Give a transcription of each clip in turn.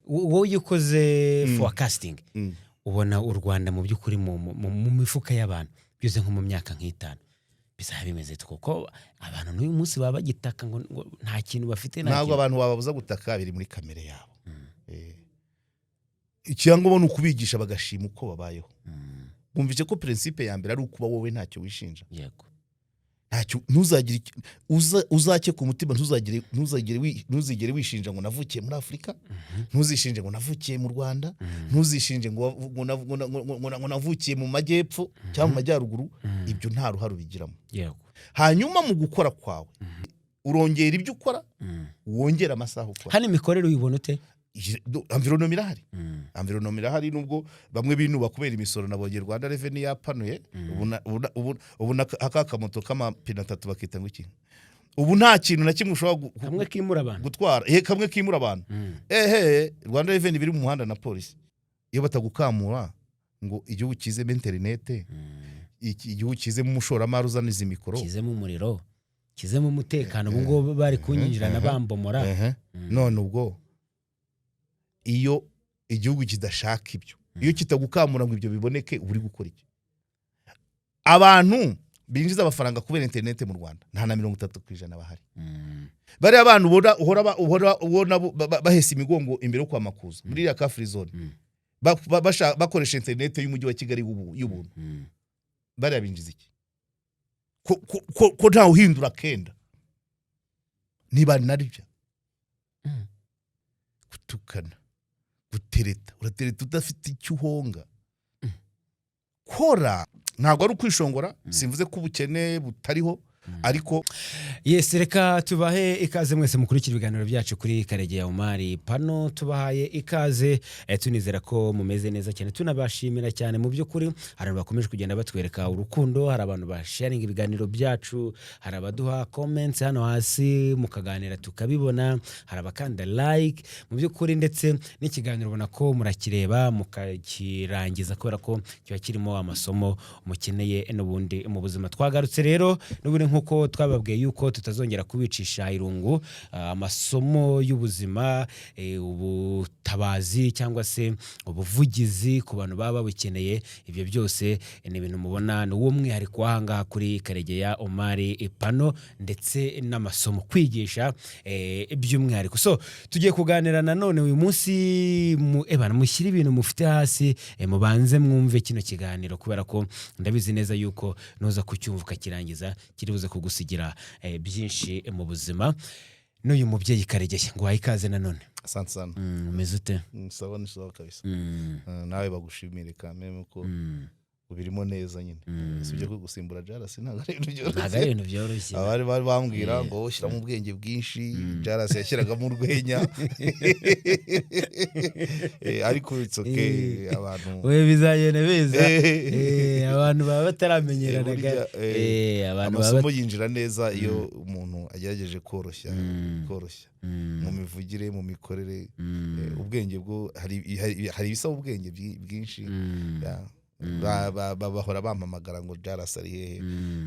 wowe ukoze forecasting ubona u Rwanda mu by'ukuri mu mifuka y'abantu byuze nko mu myaka nk'itanu bizaba bimeze kuko abantu n'uyu munsi baba bagitaka ngo nta kintu bafite ntabwo abantu bababuza gutaka biri muri kamere yabo. Icyangombwa ni ukubigisha bagashima uko babayeho. Bumvise ko principe ya mbere ari ukuba wowe ntacyo wishinja. Yego. Ntacyo ntuzagire uzake ku mutima, ntuzigere wishinja ngo navukiye muri Afrika, ntuzishinje ngo navukiye mu Rwanda, ntuzishinje ngo navukiye mu majyepfo cyangwa mu majyaruguru. Ibyo nta ruhare ubigiramo. Yego. Hanyuma mu gukora kwawe urongera ibyo ukora, wongera amasaha ukora. Hano imikorere uyibona ute? Environnement irahari. Environnement irahari nubwo bamwe binuba kubera imisoro nabonye Rwanda Revenue yapanuye. Ubu akakamoto k'amapine 3 bakita ngo iki. Ubu nta kintu na kimwe ushobora kamwe kimura abantu gutwara. Kamwe kimura abantu. Rwanda Revenue biri mu muhanda na polisi. Iyo batagukamura ngo igihugu kizemo internet, igihugu kizemo umushoramari uzaniza imikoro, kizemo umuriro, kizemo umutekano, ubu ngo bari kunyinjirana bambomora. None ubwo iyo igihugu kidashaka ibyo, iyo kitagukamura ngo ibyo biboneke, uri gukora iki? Abantu binjiza amafaranga kubera internet mu Rwanda nta na 30% bahari. Bari abantu ubona bahese imigongo imbere yo kwamakuza muri ya ka free zone, bakoresha internet y'umujyi wa Kigali y'ubuntu. Bari abinjiza iki? Ko nta uhindura kenda niba naribya gutukana, gutereta, uratereta udafite icyo uhonga. Kora ntabwo ari ukwishongora, simvuze ko ubukene butariho, ariko yes, reka tubahe ikaze mwese mukurikira ibiganiro byacu kuri Karegeya Omar Pano. Tubahaye ikaze, tunizera ko mumeze neza cyane, tunabashimira cyane. Mu by'ukuri hari bakomeje kugenda batwereka urukundo, hari abantu ba sharing ibiganiro byacu, hari abaduha comments hano hasi mukaganira tukabibona, hari abakanda like. Mu by'ukuri ndetse n'ikiganiro ubona ko murakireba mukakirangiza kubera ko kiba kirimo amasomo mukeneye n'ubundi mu buzima. Twagarutse rero n'ubundi nkuko twababwiye yuko tutazongera kubicisha irungu, amasomo y'ubuzima, ubutabazi cyangwa se ubuvugizi ku bantu baba babukeneye. Ibyo byose ni ibintu mubona n'uwo mwihariko wahanga kuri Karegeya Omar Pano, ndetse n'amasomo kwigisha by'umwihariko. So tugiye kuganira nanone uyu munsi mushyira ibintu mufite hasi, mubanze mwumve kino kiganiro kubera ko ndabizi neza yuko noza kucyumva ukakirangiza kiribuze kugusigira byinshi mu buzima. N'uyu mubyeyi Karegeya ngo ikaze nanone. Asante sana. Umeze ute? Sawa kabisa. Nawe bagushimire kameme ko ubirimo neza nyine. Sibyo ko gusimbura Jarasi ntago ari ibintu byoroshye. Abari bambwira ngo ushyira mu bwenge bwinshi, Jarasi yashyiragamo urwenya. Ariko it's okay, abantu we bizagenda beza. Abantu baba bataramenyerana, abantu amasomo yinjira neza iyo umuntu agerageje koroshya mu mivugire, mu mikorere. Ubwenge bwo hari bisaba ubwenge bwinshi. Bahora bampamagara ngo Jarasi ari hehe,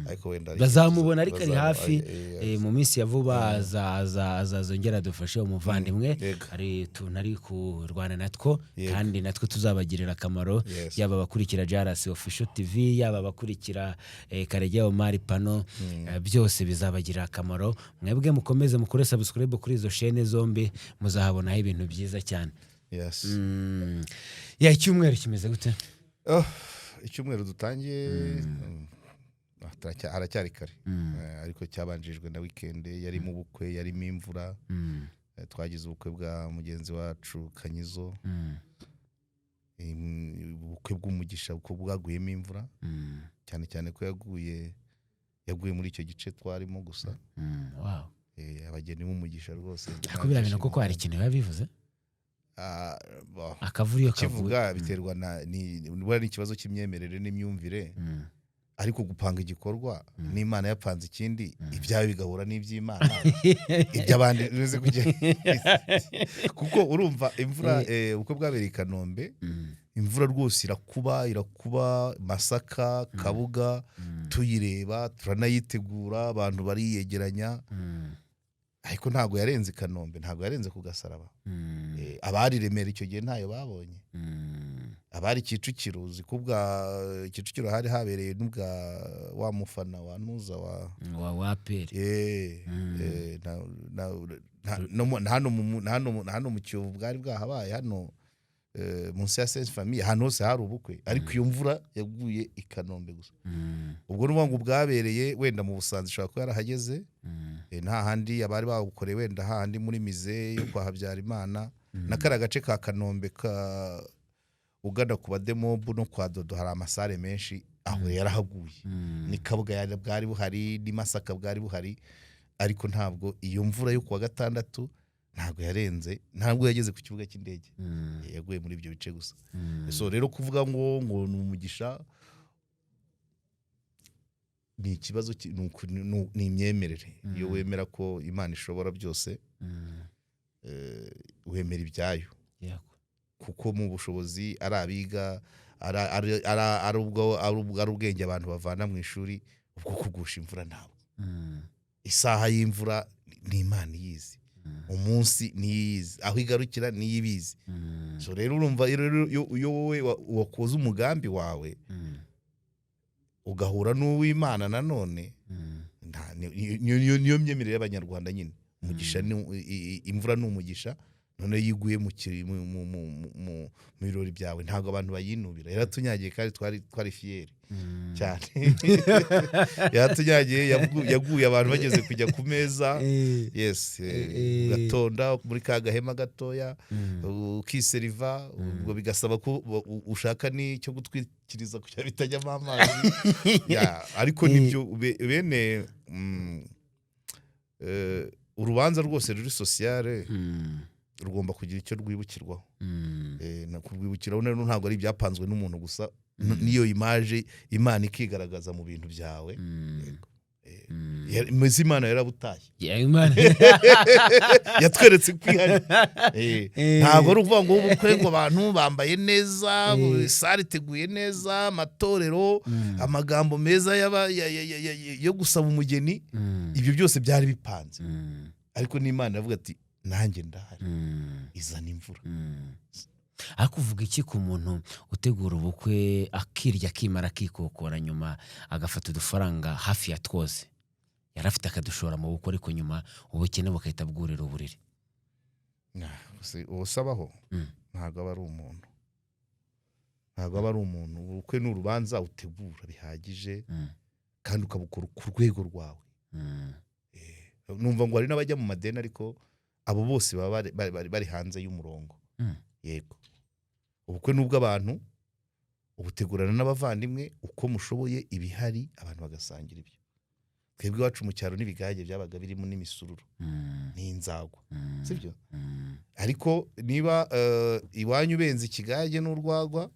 ariko wenda bazamubona ariko ari hafi. Mu minsi ya vuba azazongera dufashe umuvandimwe, ari tunari kurwana natwo, kandi natwe tuzabagirira akamaro. Yaba bakurikira Jarasi Official TV, yaba bakurikira Karegeya Omar Pano, byose bizabagirira akamaro. Mwebwe mukomeze mukore subscribe kuri izo chaîne zombi, muzahabonaho ibintu byiza cyane. Yes. Icyumweru kimeze gute? Icyumweru dutangiye haracyari kare, ariko cyabanjijwe na weekend yarimo ubukwe, yarimo imvura. Twagize ubukwe bwa mugenzi wacu Kanyizo, ubukwe bw'umugisha uko bwaguyemo imvura, cyane cyane ko yaguye muri icyo gice twarimo gusa. Wow. Abageni b'umugisha rwose. Akubira bino koko hari ikintu yabivuze? Akavuriyo kivuga biterwa ni ikibazo cy'imyemerere n'imyumvire, ariko gupanga igikorwa n'Imana yapanze ikindi, ibyawe bigahura n'iby'Imana, iby'abandi bize kugenda. Kuko urumva imvura, uko bwabereye i Kanombe, imvura rwose irakuba Masaka, Kabuga, tuyireba turanayitegura, abantu bariyegeranya. ariko ntago yarenze i Kanombe, ntago yarenze ku Gasaraba. Abari Remera icyo gihe ntayo babonye. Abari Kicukiro, uzi ko bwa Kicukiro hari habereye n'ubwa wa mufana wa Nuza wa Pere. hano mu Kiyovu bwari bwahabaye hano munsi ya Sainte Famille, hano hose hari ubukwe, ariko iyo mvura yaguye i Kanombe gusa. Ubwo n'uvuga ngo bwabereye wenda mu Busanza ishobora kuba yarahageze, nta handi abari bagukoreye, wenda handi muri mize yo kwa Habyarimana n'akara gace ka Kanombe ka ugana ku Bademobu no kwa Dodo hari amasare menshi aho yarahaguye. Ni Kabuga bwari buhari, ni Masaka bwari buhari, ariko ntabwo iyo mvura yo kuwa gatandatu ntabwo yarenze, ntabwo yageze ku kibuga cy'indege. Yaguye muri ibyo bice gusa. So rero kuvuga ngo ni umugisha ni ikibazo, ni imyemerere. Iyo wemera ko Imana ishobora byose, wemera ibyayo, kuko mu bushobozi ari abiga, ari ubwenge abantu bavana mu ishuri, ubwo kugusha imvura ntabwo. Isaha y'imvura ni Imana iyizi, umunsi niyizi, aho igarukira niyibizi. So rero urumva iyo wowe wakoze umugambi wawe ugahura n'uw'Imana nanone, niyo myemerere y'Abanyarwanda nyine. Umugisha imvura ni umugisha, none yiguye mu birori byawe ntabwo abantu bayinubira. Yaratunyagiye kandi twari fiyeri cyane. Yaratunyagiye, yaguye abantu bageze kujya ku meza. Yes, gatonda muri ka gahema gatoya, ukiseriva, ubwo bigasaba ko ushaka n'icyo gutwikiriza kugira bitajyamo amazi. Ariko nibyo bene urubanza rwose ruri sociale rugomba kugira icyo rwibukirwaho. Kurwibukiraho rero ntabwo ari ibyapanzwe n'umuntu gusa, niyo image Imana ikigaragaza mu bintu byawe. Imana yarabutaye, yatweretse kwihari. Ntabwo ari ukuvuga ngo ubukwe ngo abantu bambaye neza, sare iteguye neza, amatorero, amagambo meza yo gusaba umugeni, ibyo byose byari bipanze. Ariko n'Imana yavuga ati nanjye ndahari, izana imvura. Ariko uvuga iki ku muntu utegura ubukwe akirya akimara akikokora, nyuma agafata udufaranga hafi ya twose yarafite akadushora mu bukwe, ariko nyuma ubukene bukahita bwurira uburiri? Usabaho ntabwo aba ari umuntu, ntabwo aba ari umuntu. Ubukwe ni urubanza utegura bihagije, kandi ukabukora ku rwego rwawe. Numva ngo hari n'abajya mu madeni, ariko abo bose baba bari hanze y'umurongo. Yego, ubukwe nubwo abantu ubutegurana n'abavandimwe uko mushoboye, ibihari abantu bagasangira ibyo. Twebwe iwacu mu cyaro n'ibigage byabaga birimo n'imisururu n'inzagwa, sibyo? Ariko niba iwanyu benze ikigage n'urwagwa,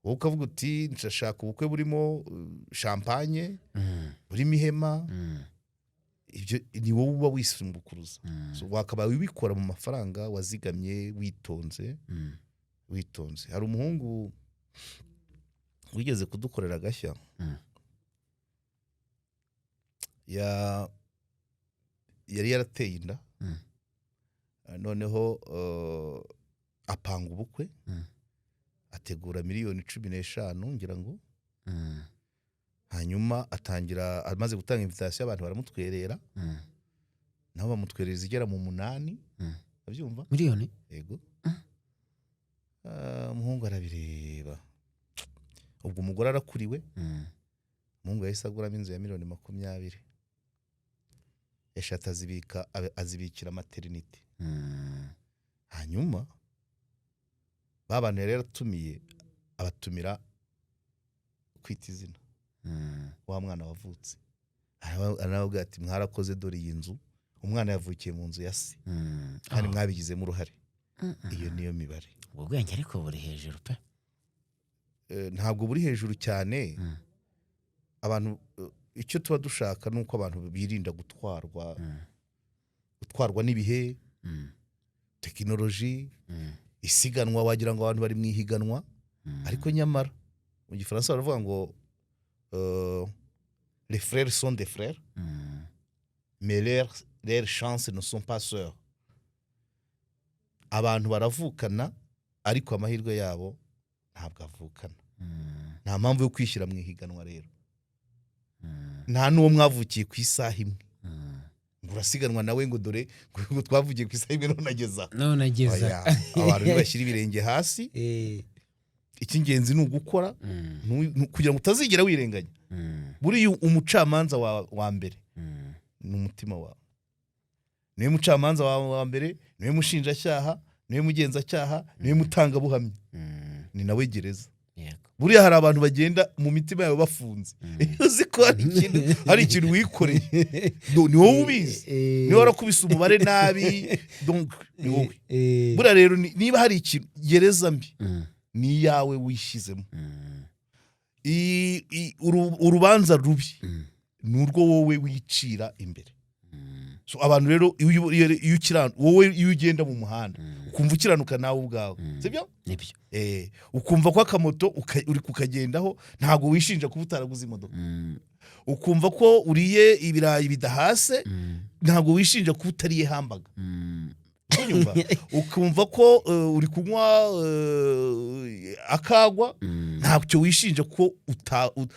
wowe ukavuga uti nshaka ubukwe burimo champagne, burimo ihema, ibyo ni wowe uba wisumbukuruza. So wakaba wibikora mu mafaranga wazigamye witonze. Hari umuhungu wigeze kudukorera agashya, yari yarateye inda, noneho apanga ubukwe, ategura miliyoni 15 ngira ngo. Hanyuma atangira, amaze gutanga invitation abantu baramutwerera, nabo bamutwereza igera mu 8. Abyumva miliyoni? Yego. Umuhungu arabireba, ubwo umugore arakuriwe. Umuhungu yahise aguramo inzu ya miliyoni 20, eshatu azibikira maternity. Hanyuma babantu yari yaratumiye, abatumira kwita izina wa mwana wavutse. Aravuga ati mwarakoze, dore iyi nzu umwana yavukiye mu nzu ya se, kandi mwabigizemo uruhare. Iyo niyo mibare. Ubwo bwenge ariko buri hejuru pe. Ntabwo buri hejuru cyane. Abantu icyo tuba dushaka nuko abantu birinda gutwarwa n'ibihe, tekinoloji, isiganwa. Wagira ngo abantu bari mu ihiganwa, ariko nyamara mu Gifaransa baravuga ngo les frères sont des frères, mais leurs chances ne sont pas sœurs. Abantu baravukana ariko amahirwe yabo ntabwo avukana. Nta mpamvu yo kwishyira mu ihiganwa rero. Nta n'uwo mwavukiye ku isaha imwe. Urasiganwa nawe ngo dore ngo twavugiye ku isaha imwe none ageza. Abantu bashyira ibirenge hasi. Icy'ingenzi ni ugukora kugira ngo utazigera wirenganya. Buriya umucamanza wa mbere ni umutima wawe. Niwe mucamanza wa mbere, niwe mushinjacyaha, niwe mugenzacyaha, niwe mutangabuhamya. Ni nawe gereza. Buriya hari abantu bagenda mu mitima yabo bafunze. Uzi ko hari ikintu wikoreye. Ni wowe ubizi. Ni wowe warakubise umubare nabi. Donc ni wowe. Buriya rero niba hari ikintu gereza mbi ni yawe wishizemo. Urubanza rubi ni urwo wowe wicira imbere. So abantu rero iyo ugenda mu muhanda ukumva ukiranuka nawe ubwawe, sibyo? Nibyo. Ukumva ko akamoto uri kukagendaho ntago wishinja kuba utaraguze imodoka. Ukumva ko uriye ibirayi bidahase ntago wishinja kuba utariye hambaga. Unyumva? Ukumva ko uri kunywa akagwa ntabyo wishinja ko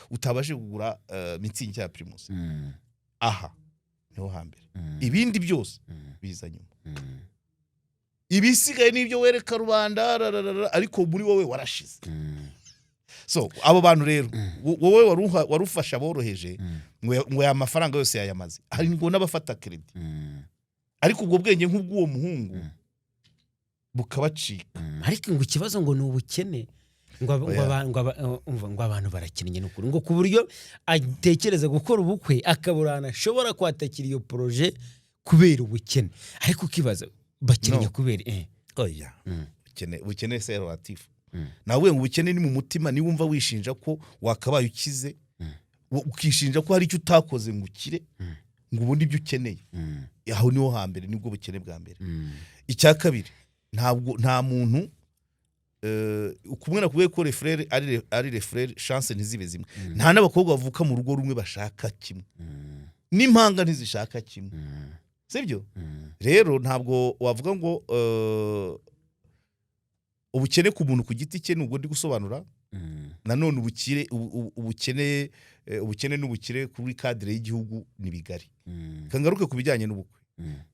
utabashe kugura mitsingi ya Primus. Aha niho hambere. Ibindi byose biza nyuma. Ibisigaye nibyo wereka rubanda ariko muri wowe warashize. So abo bantu rero wowe warufasha boroheje ngo ya mafaranga yose yayamaze. Hari ngo n'abafata credit. Ariko ubwo bwenge nk'ubw'uwo muhungu bukabacika. Ariko ngo ikibazo ngo ni ubukene. Ngo abantu barakenye n'ukuri ngo ku buryo atekereza gukora ubukwe akaburana ashobora kwatakira iyo projet kubera ubukene. Ariko kibazo bakenye kubera oya ubukene c'est relatif. Nawe ngo ubukene ni mu mutima, ni wumva wishinja ko wakabaye ukize, ukishinja ko hari icyo utakoze ngo ukire, ngo ubundi ibyo ukeneye. Aho niho hambere, nibwo bukene bwa mbere. Icya kabiri, nta muntu ukumwe nakubwiye ko les frères ari les frères chance ntizibe zimwe. Nta n'abakobwa bavuka mu rugo rumwe bashaka kimwe. N'impanga ntizishaka kimwe. Sibyo? Rero ntabwo wavuga ngo ubukene ku muntu ku giti cye nubwo ndi gusobanura. Nanone ubukene n'ubukire kuri cadre y'igihugu ni bigari. Kangaruke kubijyanye n'ubukwe.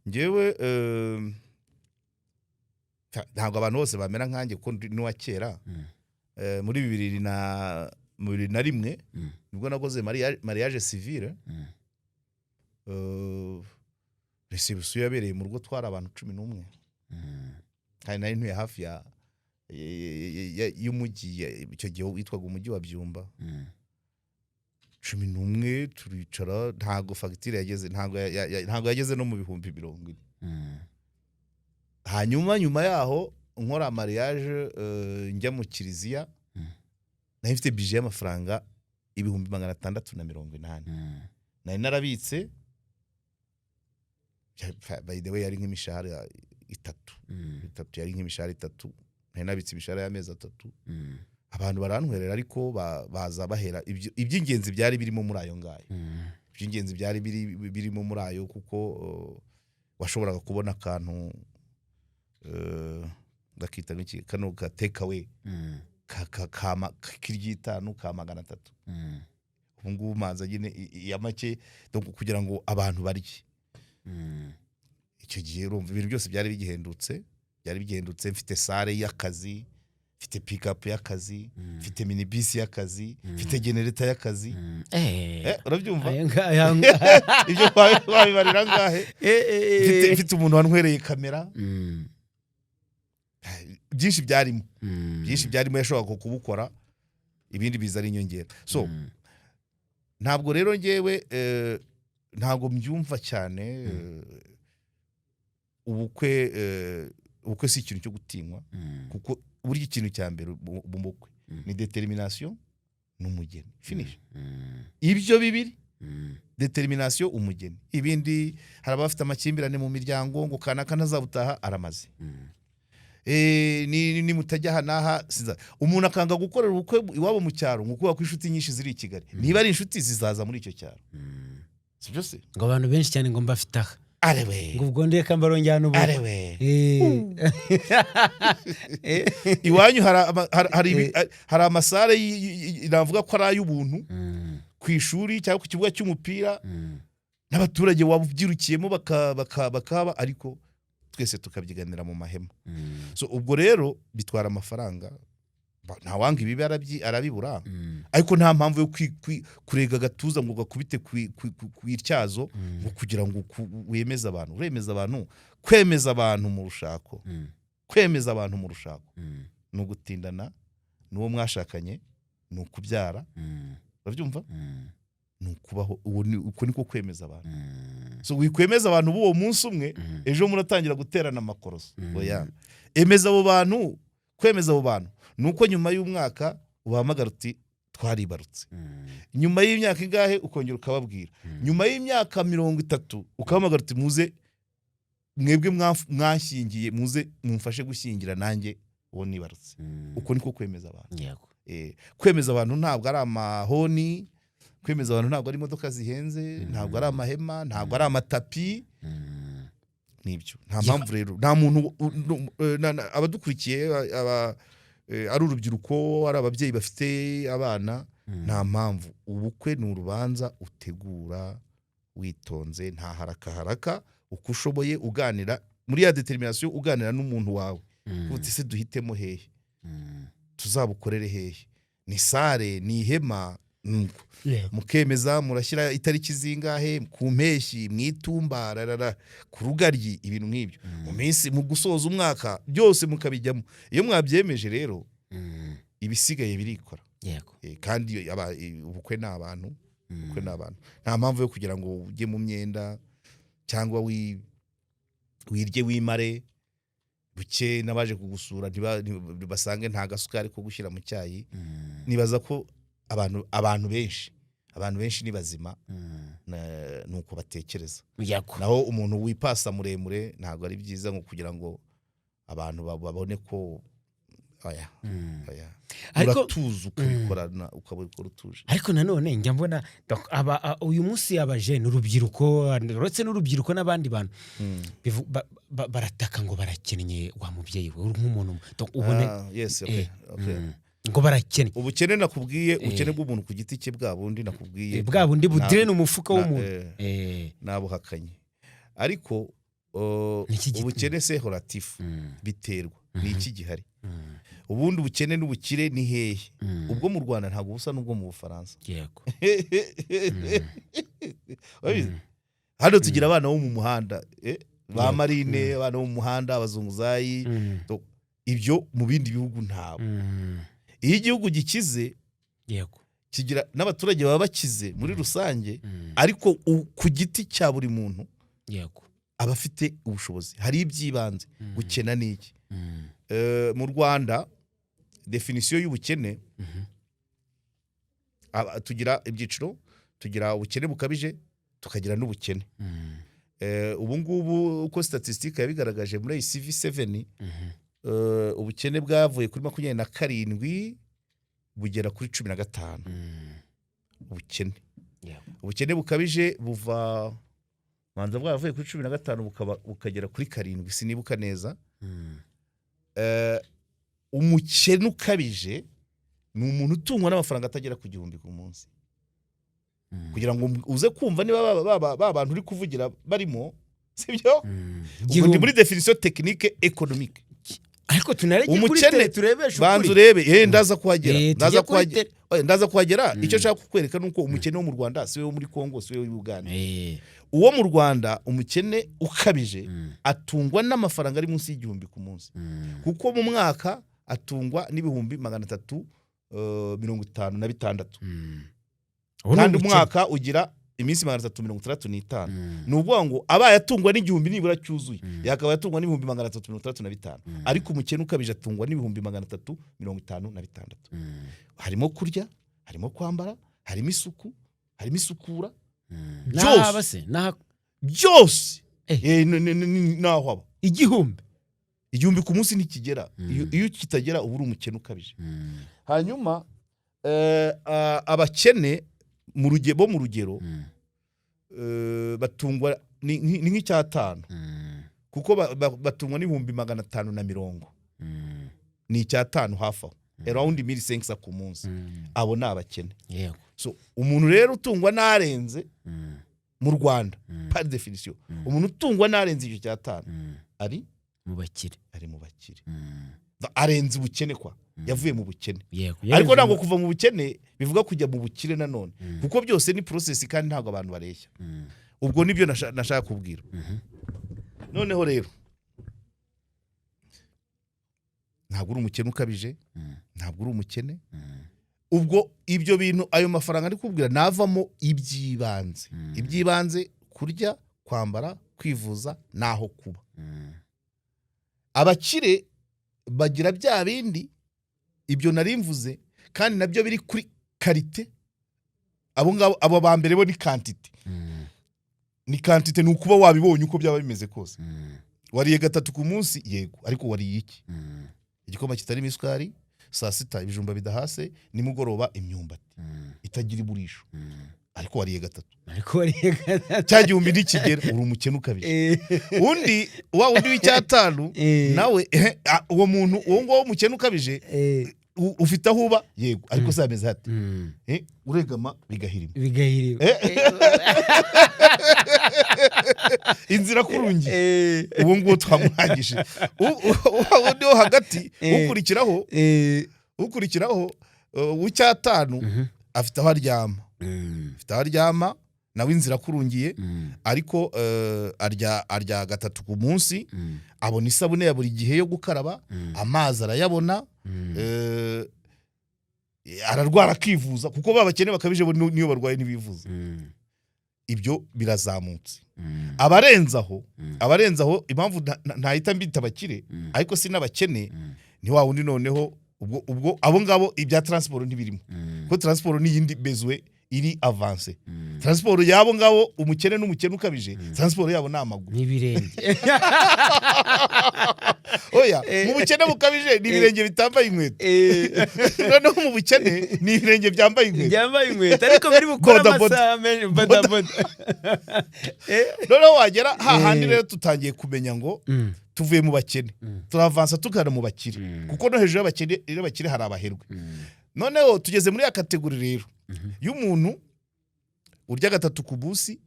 Ngewe ntabwo abantu bose bamera nkanjye kuko ni wa kera. Muri 2001 nibwo nakoze mariage civile. Reception yabereye mu rugo twara abantu 11. Kandi nari ntuye hafi y'umujyi, icyo gihe witwaga umujyi wa Byumba. 11 turicara, ntago fagitire yageze, ntago yageze no mu bihumbi 40. Hanyuma nyuma yaho nkora mariage njya mu kiliziya. Nahifite budget y'amafaranga 680. Nari narabitse by the way yari nk'imishahara 3 yari nk'imishahara 3. Nari nabitse imishahara y'amezi 3. Abantu barantwerera ariko baza bahera iby'ingenzi byari birimo muri ayo ngayo. Iby'ingenzi byari birimo muri ayo kuko washoboraga kubona akantu gakita n'iki kano ka take away kiryitanu ka 300. Ubu ngubu manza nyine ya make kugira ngo abantu barye. Icyo gihe urumva ibintu byose byari bigihendutse. Mfite sale y'akazi, mfite pick up y'akazi, mfite minibus y'akazi, mfite generator y'akazi. Urabyumva? Ibyo babibarira ngahe? Mfite umuntu wantwereye kamera. Byinshi byarimo yashobora kubukora, ibindi biza ari inyongera. So ntabwo rero ngewe ntabwo mbyumva cyane. Ubukwe si ikintu cyo gutinywa kuko buri ikintu cya mbere mu bukwe ni determination n'umugeni. Finish. Ibyo bibiri, determination, umugeni. Ibindi hari abafite amakimbirane mu miryango ngo kanaka ntazabutaha aramaze. Ni mutajya hanaha siza umuntu akanga gukorera ubukwe iwabo mu cyaro ngo kuba kw'inshuti nyinshi ziri i Kigali. Niba ari inshuti zizaza muri icyo cyaro. Sibyo se? Ngo abantu benshi cyane ngo mbafitaha. arewe ngo ubwo ndeka mbarongera ubu arewe Eh. iwanyu hari amasare navuga ko ari ay'ubuntu ku ishuri cyangwa ku kibuga cy'umupira n'abaturage wabyirukiyemo bakaba ariko twese tukabyiganira mu mahema. So ubwo rero bitwara amafaranga, nta wanga ibibi arabibura, ariko nta mpamvu yo kurega agatuza ngo gakubite ku ityazo ngo kugira ngo wemeze abantu. Uremeza abantu, kwemeza abantu mu rushako, kwemeza abantu mu rushako ni ugutindana n'uwo mwashakanye, ni ukubyara, urabyumva, ni ukubaho. Uko niko kwemeza abantu. So wikwemeza abantu b'uwo munsi umwe, ejo muratangira guterana amakoroso. Oya, emeza abo bantu. Kwemeza abo bantu nuko nyuma y'umwaka ubahamagara uti twaribarutse, nyuma y'imyaka ingahe ukongera ukababwira, nyuma y'imyaka 30 ukahamagara uti muze mwebwe mwashyingiye, muze mumfashe gushyingira nanjye uwo nibarutse. Uko niko kwemeza abantu. Kwemeza abantu ntabwo ari amahoni, kwemeza abantu ntabwo ari imodoka zihenze, ntabwo ari amahema, ntabwo ari amatapi. Nibyo nta mpamvu rero, nta muntu abadukurikiye ari urubyiruko, ari ababyeyi bafite abana, nta mpamvu. Ubukwe ni urubanza utegura witonze, nta haraka uko ushoboye, uganira muri ya determination, uganira n'umuntu wawe uti se duhitemo hehe, tuzabukorere hehe, ni sare, ni ihema, mukemeza murashyira itariki zingahe, ku mpeshyi, mwitumba, ku rugaryi, ibintu nk'ibyo, mu minsi mu gusoza umwaka, byose mukabijyamo. Iyo mwabyemeje rero ibisigaye birikora. Kandi ubukwe ni abantu, ubukwe ni abantu. Nta mpamvu yo kugira ngo ujye mu myenda cyangwa wirye wimare buke n'abaje kugusura basange nta gasukari ko gushyira mu cyayi. Nibaza ko abantu benshi ni bazima, nuko batekereza. Naho umuntu wipasa muremure ntabwo ari byiza, ngo kugira ngo abantu babone ko uratuza ukabikorana, ukabikora utuje. Ariko nanone njya mbona uyu munsi abajene, urubyiruko, uretse n'urubyiruko n'abandi bantu barataka ngo barakennye, wa mubyeyi we nk'umuntu ubone ngo barakennye. Ubukene nakubwiye, ubukene bw'umuntu ku giti cye, bwa bundi nakubwiye, bwa bundi budire n'umufuka w'umuntu, nabuhakanye. Ariko ubukene se horatifu, biterwa ni iki gihari. Ubundi ubukene n'ubukire ni hehe? Ubwo mu Rwanda ntabwo busa n'ubwo mu Bufaransa. Hano tugira abana bo mu muhanda, ba marine, abana bo mu muhanda, abazunguzayi. Ibyo mu bindi bihugu ntabo. Iyo igihugu gikize, kigira n'abaturage baba bakize muri rusange, ariko ku giti cya buri muntu aba afite ubushobozi. Hari iby'ibanze. Gukena ni iki? Mu Rwanda definisiyo y'ubukene, tugira ibyiciro, tugira ubukene bukabije, tukagira n'ubukene. Ubu ngubu uko statistique yabigaragaje muri CV7, ubukene bwavuye kuri 27 bugera kuri 15. Ubukene bukabije buva manza bwavuye kuri 15 bukagera kuri 7, sinibuka neza. Umukene ukabije ni umuntu utungwa n'amafaranga atagera ku 1000 ku munsi. Kugira ngo uze kumva niba ba bantu uri kuvugira barimo, sibyo? Ubundi muri definition technique économique. Ariko tunareke kuri turebesha ukuri. Banzu rebe, ndaza kuhagera. Icyo nshaka kukwereka nuko umukene wo mu Rwanda siwe wo muri Kongo, siwe wo Uganda. Uwo mu Rwanda umukene ukabije atungwa n'amafaranga ari munsi y'1000 ku munsi. Kuko mu mwaka atungwa n'ibihumbi 356. Kandi umwaka ugira iminsi 365. Nuvuga ngo abaye atungwa n'igihumbi nibura cyuzuye, yakaba yatungwa n'ibihumbi 335. Ariko umukene ukabije atungwa n'ibihumbi 356. Harimo kurya, harimo kwambara, harimo isuku, harimo isukura, byose naho haba igihumbi ku munsi ntikigera. Iyo kitagera ubu uri umukene ukabije. Hanyuma abakene bo mu rugero batungwa ni nk'icyatanu kuko batungwa n'ibihumbi 550 ni icyatanu hafi aho around 1500 ku munsi abo ni abakene. So umuntu rero utungwa narenze mu Rwanda par definition umuntu utungwa narenze icyo cyatanu ari mu bakire, arenze ubukene kwa yavuye mu bukene. Ariko ntabwo kuva mu bukene bivuga kujya mu bukire nanone kuko byose ni process kandi ntabwo abantu bareshya. Ubwo nibyo nashaka kubwira. Noneho rero ntabwo uri umukene ukabije, ntabwo uri umukene. Ubwo ibyo bintu ayo mafaranga ari kubwira navamo ibyibanze. Ibyibanze kurya, kwambara, kwivuza naho kuba. Abakire bagira bya bindi ibyo narimvuze kandi nabyo biri kuri karite. Abo ba mbere bo ni quantity. Ni quantity ni ukuba wabibonye uko byaba bimeze kose. Wariye 3 ku munsi yego, ariko wariye iki? Igikoma kitarimo isukari, saa sita ibijumba bidahase, nimugoroba imyumbati itagira iburisho, ariko wariye 3. Cyagihumbi n'ikigera uri umukene ukabije. Undi w'icyatanu nawe uwo muntu uwo ngo umukene ukabije ufite aho uba yego, ariko sameze hati uregama bigahirima inzira kurungi uwo ngo twamurangije. Uwo hagati ukurikiraho w'icyatanu afite aho aryama nawe inzira kurungiye, ariko arya 3 ku munsi, abona isabune ya buri gihe yo gukaraba, amazi arayabona, ararwara akivuza kuko babakene bakabije bo niyo barwaye ntibivuza. Ibyo birazamutse. Abarenzaho impamvu ntahita mbita abakire ariko si n'abakene ni wa wundi noneho ubwo abo ngabo ibya transport ntibirimo ko transport ni yindi bezwe iri avance. Transport yabo ngabo umukene n'umukene ukabije transport yabo namaguru n'ibirenge. Oya mu bukene bukabije n'ibirenge bitambaye inkweto. Noneho mu bukene n'ibirenge byambaye inkweto ariko biri gukora amasaha menshi bodaboda. Noneho wagera hahandi rero tutangiye kumenya ngo tuvuye mu bakene turavansa tukana mu bakire kuko no hejuru y'abakire hari abaherwe. Noneho tugeze muri ya kategori rero y'umuntu urya 3 ku busi,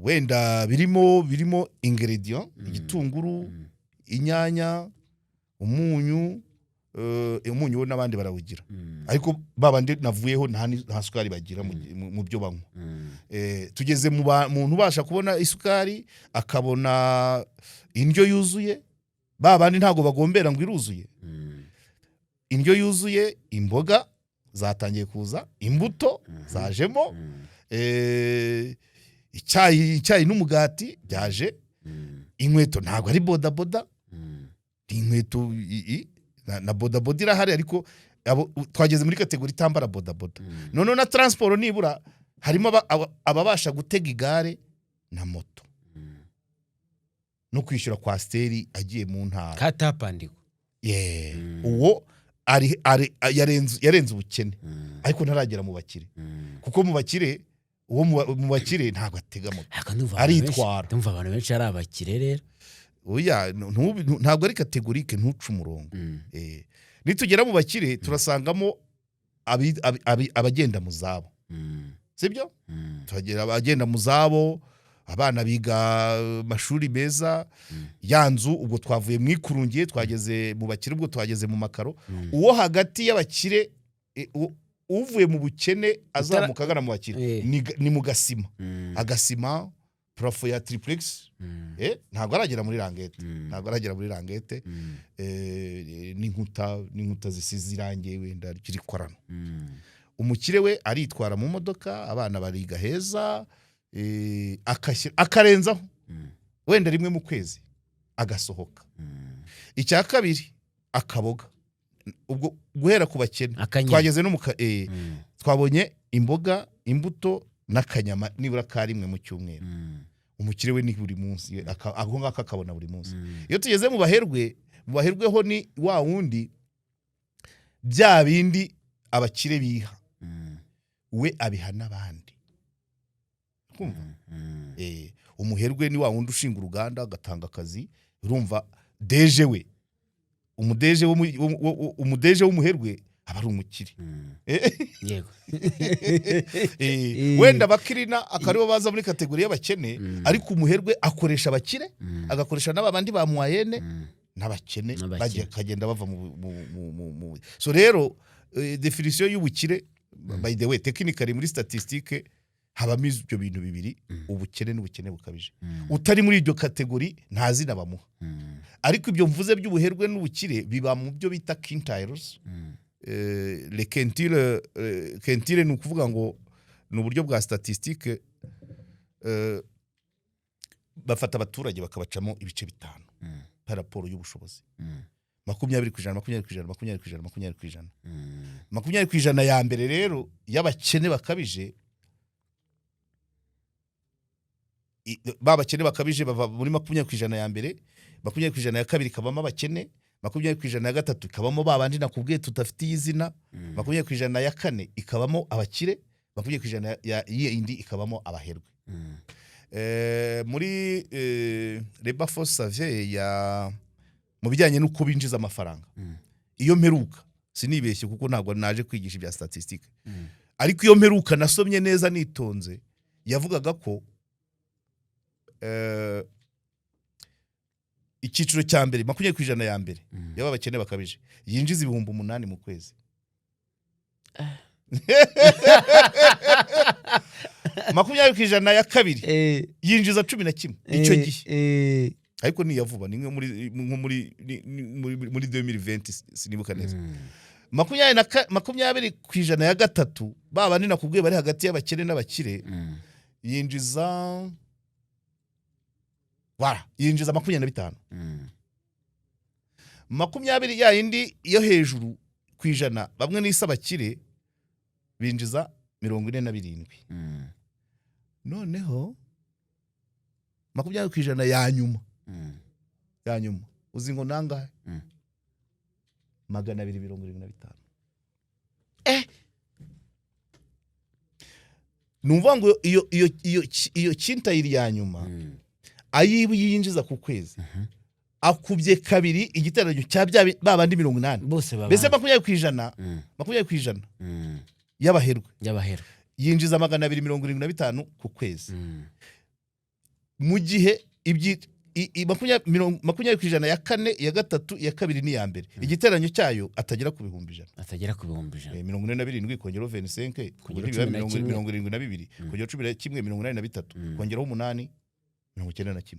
wenda birimo ingredient, igitunguru, inyanya, umunyu wo n'abandi barawugira, ariko babandi navuyeho nta sukari bagira mu byo banywa. Tugeze mu muntu ubasha kubona isukari akabona indyo yuzuye, babandi ntago bagombera ngo iruzuye. Indyo yuzuye, imboga zatangiye kuza, imbuto zajemo, icyayi n'umugati byaje, inkweto ntago ari bodaboda, inkweto na bodaboda irahari, ariko twageze muri kategori itambara bodaboda. None na transport nibura harimo ababasha gutega igare na moto no kwishyura kwa steri agiye mu ntara katapandiko. Uwo yarenze ubukene ariko ntaragera mu bakire kuko mu bakire ntabwo atega moto aritwara. Ndumva abantu benshi ari abakire rero. Oya ntabwo ari kategorike, ntuca umurongo. Nitugera mu bakire turasangamo abagenda mu zabo, sibyo? Tugera abagenda mu zabo, abana biga amashuri meza, yanzu ubwo twavuye mwikurungiye twageze mu bakire, ubwo twageze mu makaro. Uwo hagati y'abakire uvuye mu bukene azamuka agana mu bakire ni mu gasima. Agasima parafo ya triplex ntabwo aragera muri rangete, n'inkuta zisize irange wenda kirikorana. Umukire we aritwara mu modoka, abana bariga heza, akarenzaho wenda rimwe mu kwezi agasohoka. Icya kabiri akaboga. Ubwo guhera ku bakene twageze no twabonye imboga, imbuto n'akanyama nibura ka rimwe mu cyumweru. Umukire we ni buri munsi, aho ngaka akabona buri munsi. Iyo tugeze mu baherweho ni wa wundi bya bindi abakire biha, we abiha n'abandi. umuherwe ni wa wundi ushinga uruganda agatanga akazi urumva deje we umudeje w'umuherwe aba ari umukire yego wenda bakirina akaribo baza muri kategori y'abakene ariko umuherwe akoresha abakire agakoresha n'abandi ba moyenne n'abakene kagenda bava mu so rero definition y'ubukire by the way technically muri statistique habamo ibyo bintu bibiri ubukene n'ubukene bukabije utari muri iryo kategori nta zina bamuha ariko ibyo mvuze by'ubuherwe n'ubukire biba mu byo bita quintiles les quintiles ni ukuvuga ngo ni uburyo bwa statistique bafata abaturage bakabacamo ibice bitanu par rapport y'ubushobozi 20%, 20%, 20%, 20% ya mbere rero y'abakene bakabije babakene bakabije bava muri 20% ya mbere 20% ya kabiri kabamo abakene 20% ya gatatu kabamo babandi nakubwiye tutafite izina 20% ya kane ikabamo abakire 20% ya indi ikabamo abaherwe muri Labor Force Survey ya mu bijyanye n'uko binjiza amafaranga iyo mperuka sinibeshye kuko ntabwo naje kwigisha ibya statistique ariko iyo mperuka nasomye neza nitonze yavugaga ko icyiciro cya mbere 20% ya mbere yaba bakene bakabije yinjiza 8,000 mu kwezi 20% ya kabiri yinjiza 11 icyo gihe ariko ni yavuba ni muri 2020 sinibuka neza 20% ya gatatu babandi nakubwiye bari hagati y'abakene n'abakire yinjiza yinjiza 25 20 ya indi yo hejuru kwijana bamwe n'isabakire binjiza 47 noneho 20% ya nyuma uzi ngo nangahe 275 numva ngo iyo quintile ya nyuma ayibuyinjiza ku kwezi akubye kabiri igiteranyo cya babandi 80 bose bese 20% y'abaherwe yinjiza 275 ku kwezi mu gihe 20% ya kane ya gatatu ya kabiri ni ya mbere igiteranyo cyayo atagera ku 100 42 kongeraho 25 kongeraho 72 kongeraho 11 kongeraho 8 91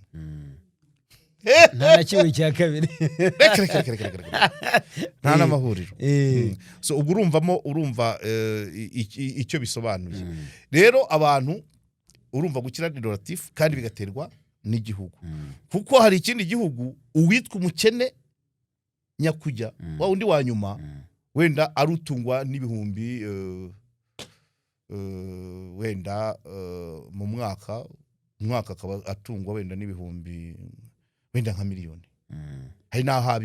nta kimwe cya kabiri nta n'amahuriro so ubwo urumva icyo bisobanuye rero abantu urumva gukira ni relative kandi bigaterwa n'igihugu kuko hari ikindi gihugu uwitwa umukene nyakujya wa undi wa nyuma wenda arutungwa n'ibihumbi wenda mu mwaka akaba atungwa wenda n'ibihumbi wenda nka miliyoni hari n'aha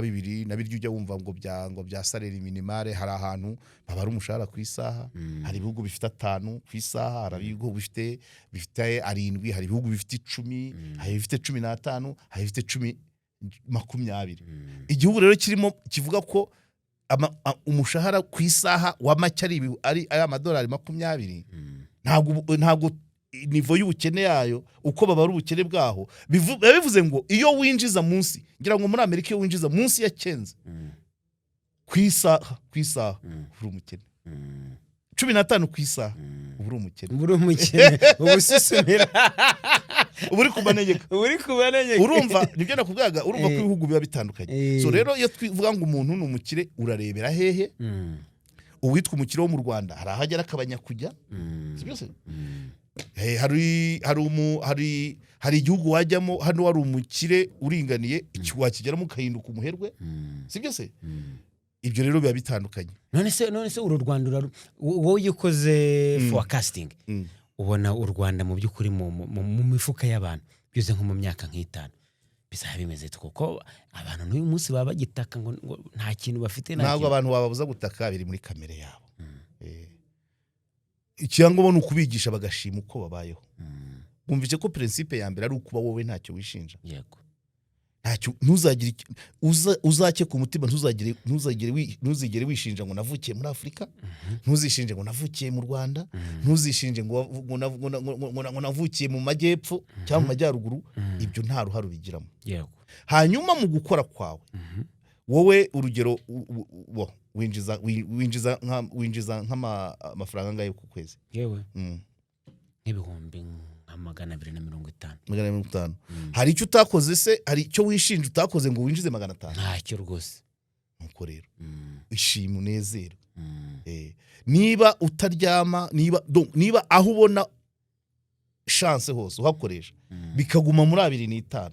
bibiri nabiryo ujya wumva ngo bya salaire minimale hari ahantu babara umushahara ku isaha hari ibihugu bifite 5 ku isaha hari ibihugu bifite 7 hari ibihugu bifite 10 hari bifite 15 hari bifite 20 igihugu rero kirimo kivuga ko umushahara ku isaha wa make ari amadolari 20 ntabwo nivo y'ubukene yayo uko babara ubukene bwaho bivuze ngo iyo winjiza munsi ngira ngo muri Amerika iyo winjiza munsi ya kenze ku isaha uri umukene 15 ku isaha uri umukene ubusisumira uri kubanegeka urumva nibyo nakubwaga urumva ko ibihugu biba bitandukanye so rero iyo twivuga ngo umuntu ni umukire urarebera hehe uwitwa umukire wo mu Rwanda hari ahagera akabanya kujya byose hari igihugu wajyamo hano wari umukire uringaniye wakigeramo ukahinduka umuherwe si byose ibyo rero biba bitandukanye none se uru Rwanda wowe yukoze forecasting ubona u Rwanda mu by'ukuri mu mifuka y'abantu byuze nko mu myaka nk'itanu bizaba bimeze kuko abantu n'uyu munsi baba bagitaka ngo nta kintu bafite ntabwo abantu bababuza gutaka biri muri kamere yabo icyangombwa ni ukubigisha bagashima uko babayeho wumvise ko principe ya mbere ari ukuba wowe ntacyo wishinja, yego ntacyo ntuzagire uzake ku mutima, ntuzigere wishinja ngo navukiye muri Afurika, ntuzishinje ngo navukiye mu Rwanda, ntuzishinje ngo navukiye mu majyepfo cyangwa mu majyaruguru. Ibyo nta ruhare ubigiramo. yego Hanyuma mu gukora kwawe wowe urugero winjiza nk'amafaranga angahe ku kwezi? yewe nk'ibihumbi nka 250. 250. Hari icyo utakoze se? Hari icyo wishinja utakoze ngo winjize 500? ntacyo rwose. Nuko rero ishima unezerwe. Niba utaryama, niba aho ubona chance hose uhakoresha bikaguma muri 2.5,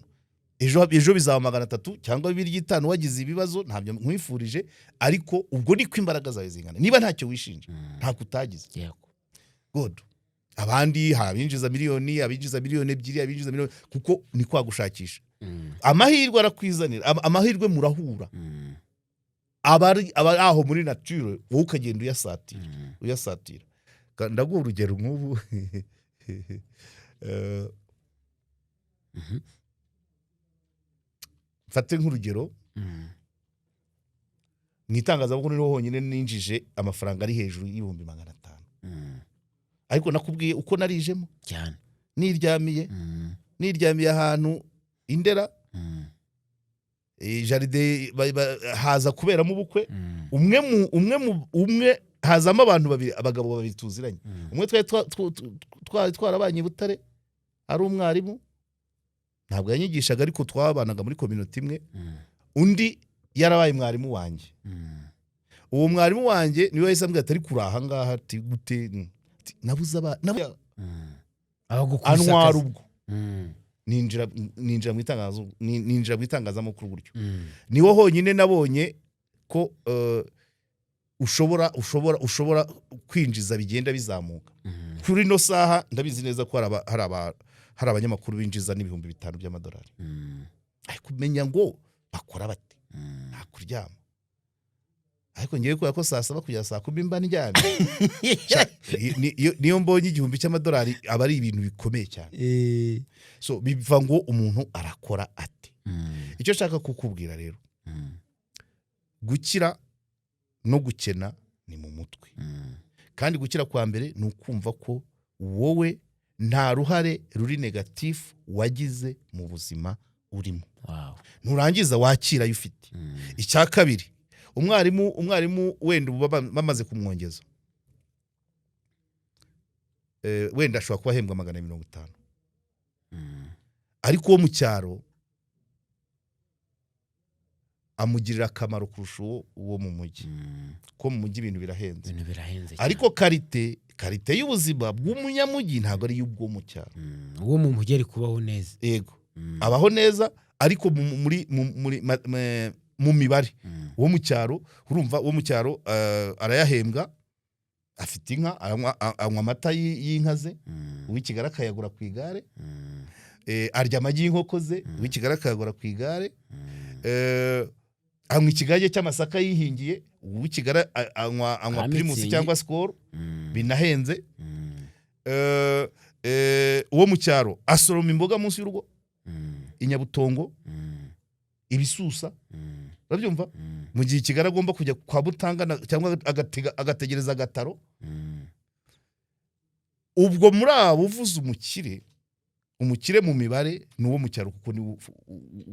ejo bizaba 300 cyangwa 2.5 wagize ibibazo, ntabyo nkwifurije, ariko ubwo niko imbaraga zawe zingana. Niba ntacyo wishinja nta kutagize. yego God, abandi habinjiza miliyoni, abinjiza miliyoni 2, abinjiza miliyoni, kuko ni kwagushakisha amahirwe arakwizanira, amahirwe murahura. Abari aho muri nature wowe ukagenda uyasatira. Ndaguha urugero nk'ubu mfate nk'urugero mu itangazamakuru niho honyine ninjije amafaranga ari hejuru y'ibihumbi 500. Ariko nakubwiye uko narijemo cyane, niryamiye ahantu Indera, jaride haza kuberamo ubukwe, umwe hazamo abantu babiri, abagabo babiri tuziranye. Umwe twari twarabanye Butare, ari umwarimu, ntabwo yanyigishaga ariko twabanaga muri community imwe. Undi yarabaye mwarimu wanjye. Uwo mwarimu wanjye niwe yahise ambwira atari kuraha ngaha, ati gute nabuze anwara ubwo ninjira mu itangazamakuru gutyo. Niwo honyine nabonye ko ushobora kwinjiza bigenda bizamuka. Kuri no saha ndabizi neza ko hari abanyamakuru binjiza n'ibihumbi 5 by'amadolari. Ariko kumenya ngo bakora bate, nta kuryama. Ariko ngiye ko saa 7 kugera saa 10 mba ndyamye. Niyo mbonye 1000 cy'amadolari aba ari ibintu bikomeye cyane. So biva ngo umuntu arakora ate. Icyo nshaka kukubwira rero, gukira no gukena ni mu mutwe. Kandi gukira kwa mbere ni ukumva ko wowe nta ruhare ruri negatifu wagize mu buzima urimo. Nurangiza wakira yufite. Icya kabiri, umwarimu wenda bamaze kumwongeza, wenda ashobora kuba ahembwa 250. Ariko uwo mu cyaro amugirira akamaro kurusha uwo mu mujyi. Ko mu mujyi ibintu birahenze. Ariko karite y'ubuzima bw'umunyamujyi ntabwo ari y'ubwo mu cyaro. Uwo mu mujyi ari kubaho neza. Yego. Abaho neza, ariko mu mibare uwo mu cyaro, urumva uwo mu cyaro arayahembwa, afite inka, anywa amata y'inka ze, uw'Ikigali akayagura ku igare, arya amagi y'inkoko ze, uw'Ikigali akayagura ku igare, anywa ikigage cy'amasaka yihingiye, uw'Ikigali anywa Primus cyangwa Skol binahenze. Uwo mu cyaro asoroma imboga munsi y'urugo, inyabutongo, ibisusa, urabyumva? Mu gihe Kigali agomba kujya kwa Butanga cyangwa agategereza agataro. Ubwo muri abo uvuze umukire mu mibare ni uwo mu cyaro, kuko ni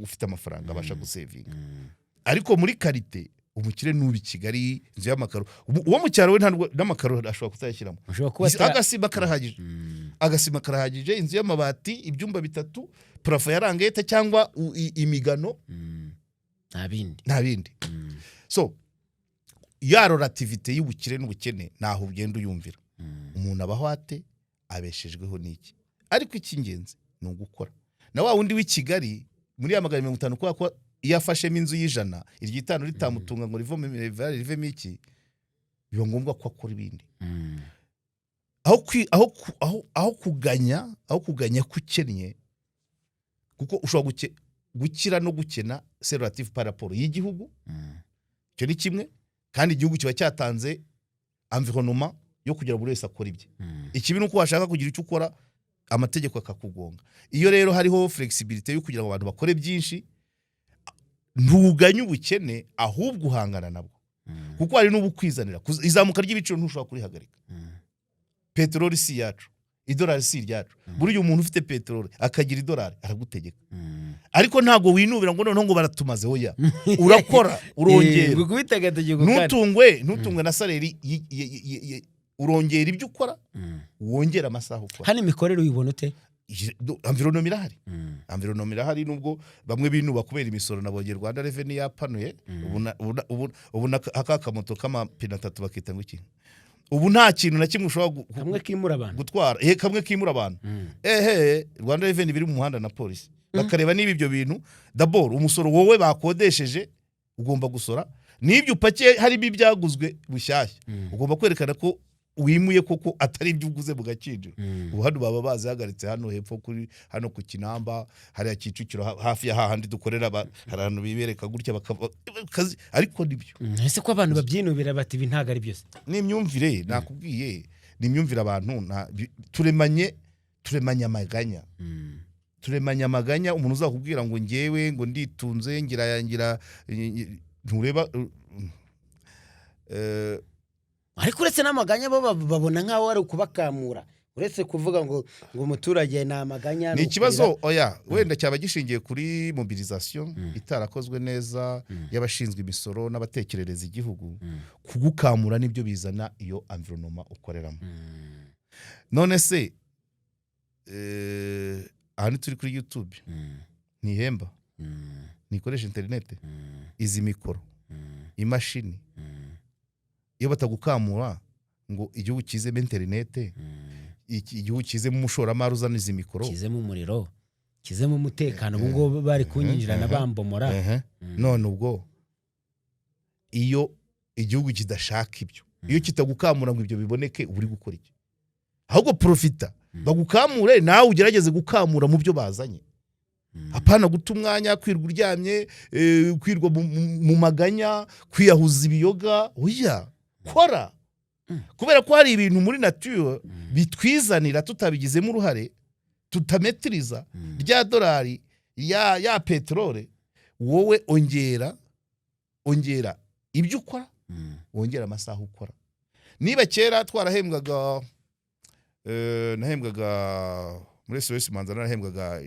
ufite amafaranga abasha gusevinga. Ariko muri karite umukire n'uri Kigali, inzu y'amakaro. Uwo mu cyaro we n'amakaro ashobora kutayashyiramo. Agasima karahagije, inzu y'amabati, ibyumba 3, parafo ya rangete cyangwa imigano, nta bindi. So ya relativity y'ubukire n'ubukene naho ugenda uyumvira. Umuntu abaho ate, abeshejweho n'iki. Ariko icy'ingenzi ni ugukora. Na wa wundi w'i Kigali muri ya 250, kwa ko yafashemo inzu y'ijana, iryo 5 ritamutunga ngo rivemo iki, biba ngombwa ko akora ibindi. Aho kuganya kukennye, kuko ushobora gukira no gukena c'est relatif par rapport y'igihugu. Cyo ni kimwe, kandi igihugu kiba cyatanze environnement yo kugira buri wese akora ibye. Ikibi nuko washaka kugira icyo ukora amategeko akakugonga. Iyo rero hariho flexibility yo kugira ngo abantu bakore byinshi, ntuganye ubukene ahubwo uhangana nabwo, kuko hari n'ubukwizanira. Izamuka ry'ibiciro ntushobora kurihagarika. Peteroli si yacu, idolari si ryacu. Buri umuntu ufite peteroli akagira idolari aragutegeka, ariko ntago winubira ngo noneho ngo baratumaze. Hoya, urakora urongera, ntutungwe na saleri, urongera ibyo ukora, wongera amasaha ukora. Hano imikorere uyibona ute? Environnement irahari. Environnement irahari, nubwo bamwe binuba kubera imisoro nabonye Rwanda Revenue yapanuye. Ubu akakamoto k'amapine 3 bakita ngo iki, ubu nta kintu na kimwe ushobora kamwe kimura abantu gutwara, kamwe kimura abantu. Rwanda Revenue biri mu muhanda na polisi bakareba niba ibyo bintu d'abord umusoro wowe bakodesheje ugomba gusora, n'ibyo upakiye harimo ibyaguzwe bushyashya ugomba kwerekana ko wimuye koko atari ibyo uguze mu gakinjiro. Ubu hano baba bazihagaritse hano hepfo kuri hano ku Kinamba, hariya Kicukiro hafi ya hahandi dukorera, hari abantu bibereka gutya bakazi, ariko nibyo. Ese ko abantu babyinubira bati ibi ntago ari byose? Ni imyumvire, nakubwiye, ni imyumvire abantu turemanye amaganya. Turemanya amaganya. Umuntu uzakubwira ngo ngewe ngo nditunze ngira ntureba, ariko uretse n'amaganya bo babona nkaho ari ukubakamura, uretse kuvuga ngo umuturage na amaganya. Ni ikibazo oya, wenda cyaba gishingiye kuri mobilisation itarakozwe neza y'abashinzwe imisoro n'abatekerereza igihugu. Kugukamura nibyo bizana iyo environnement ukoreramo. None se aha turi kuri YouTube, ntihemba, nikoresha internet, izi mikoro, imashini, iyo batagukamura ngo igihugu kizemo internet, igihugu kizemo umushoramari uzana izi mikoro, kizemo umuriro, kizemo umutekano, ubu ngo bari kunyinjirana bambomora. None ubwo iyo igihugu kidashaka ibyo, iyo kitagukamura ngo ibyo biboneke, uri gukora iki? Ahubwo profita bagukamure, nawe ugerageze gukamura mu byo bazanye. Apana guta umwanya kwirwa uryamye, kwirwa mu maganya, kwiyahuza ibiyoga. Oya, kora. Kubera ko hari ibintu muri nature bitwizanira tutabigizemo uruhare, tutametiriza. Rya dolari, ya peterole, wowe ongera ibyo ukora, wongera amasaha ukora. Niba kera twarahembwaga, nahembwaga muri SOS Manza, narahembwaga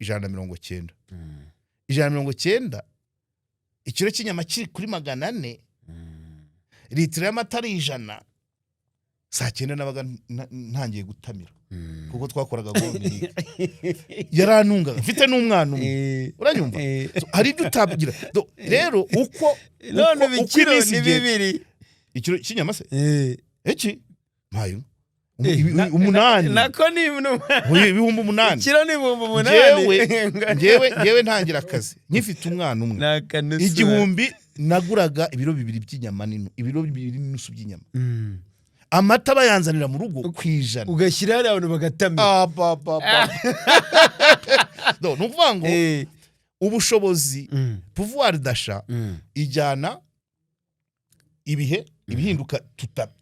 190. 190, ikiro cy'inyama kiri kuri 400, litiro y'amata ari 100. Saa 9 nabaga ntangiye gutamira, kuko twakoraga gombi. Yarantunga, mfite n'umwana umwe, uranyumva? Hari ibyo utabigira. Rero uko bikiro ni 2. Ikiro cy'inyama se iki mpayo 8 nako ni ibihumbi 8. Ikiro ni ibihumbi 8. Ngewe ntangira akazi nkifite umwana umwe, igihumbi naguraga ibiro 2 by'inyama nino, ibiro 2 n'usu by'inyama. Amata bayanzanira mu rugo kwijana, ugashyira hari abantu bagatamira. Nukuvuga ngo ubushobozi, pouvoir d'achat ijyana ibihe ibihinduka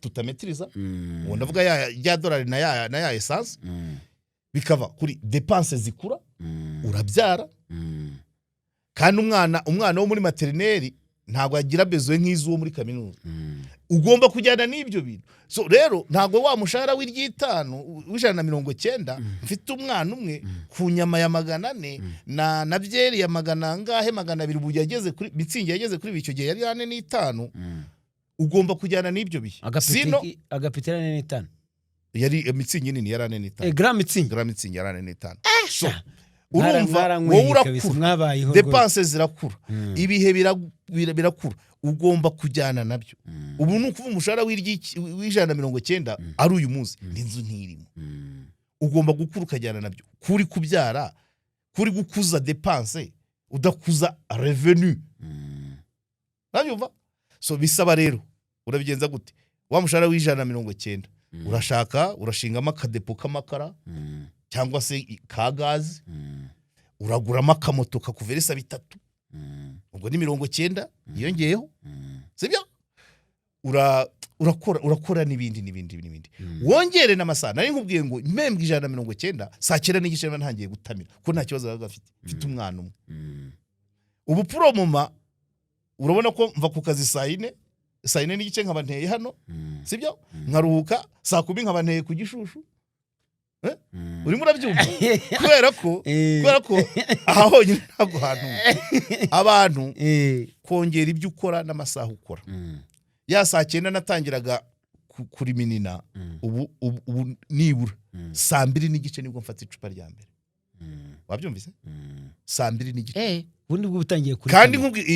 tutametiriza. Ubu ndavuga ya dolari na ya essence, bikava kuri dépenses zikura, urabyara, kandi umwana wo muri materineri ntabwo agira besoin nk'izuwo muri kaminuza. Ugomba kujyana n'ibyo bintu. So rero ntabwo wa mushahara w'190 mfite umwana umwe ku nyama ya 400 na byeri ya 200 ubu yageze kuri mitsingi, yageze kuri icyo gihe yari 4.5. Ugomba kujyana n'ibyo bihe. Sino agapitira 4.5 yari mitsingi nini, yari 4.5. Gram mitsingi yari 4.5. So urumva wowe urakura, dépenses zirakura, ibihe birakura, ugomba kujyana nabyo. Ubu nukuva umushahara w'190 ari uyu munsi, n'inzu ntirimo. Ugomba gukura ukajyana nabyo, kuri kubyara, kuri gukuza dépenses, udakuza revenu. Uranyumva? So bisaba rero urabigenza gute? Wa mushahara w'190 urashingamo akadepo k'amakara cyangwa se ka gazi, uraguramo akamoto kakuveresa 3, ubwo ni 90 yongeyeho, sibyo? urakora n'ibindi wongere n'amasaha nari nkubwiye ngo impembwe 190 saa 9 n'igice ntangiye gutamira ko nta kibazo baga afite umwana umwe ubu promoma urabona ko mva ku kazi saa 4 n'igice nkaba nteye hano sibyo nkaruhuka saa 10 nkaba nteye ku gishushu urimo urabyumva kubera ko aha honyine ntabwo hantu abantu kongera ibyo ukora n'amasaha ukora ya saa 9 natangiraga kuri minina ubu nibura saa 2 n'igice nibwo mfata icupa rya mbere wabyumvise saa 2 n'igice ubundi bwo butangiye kuri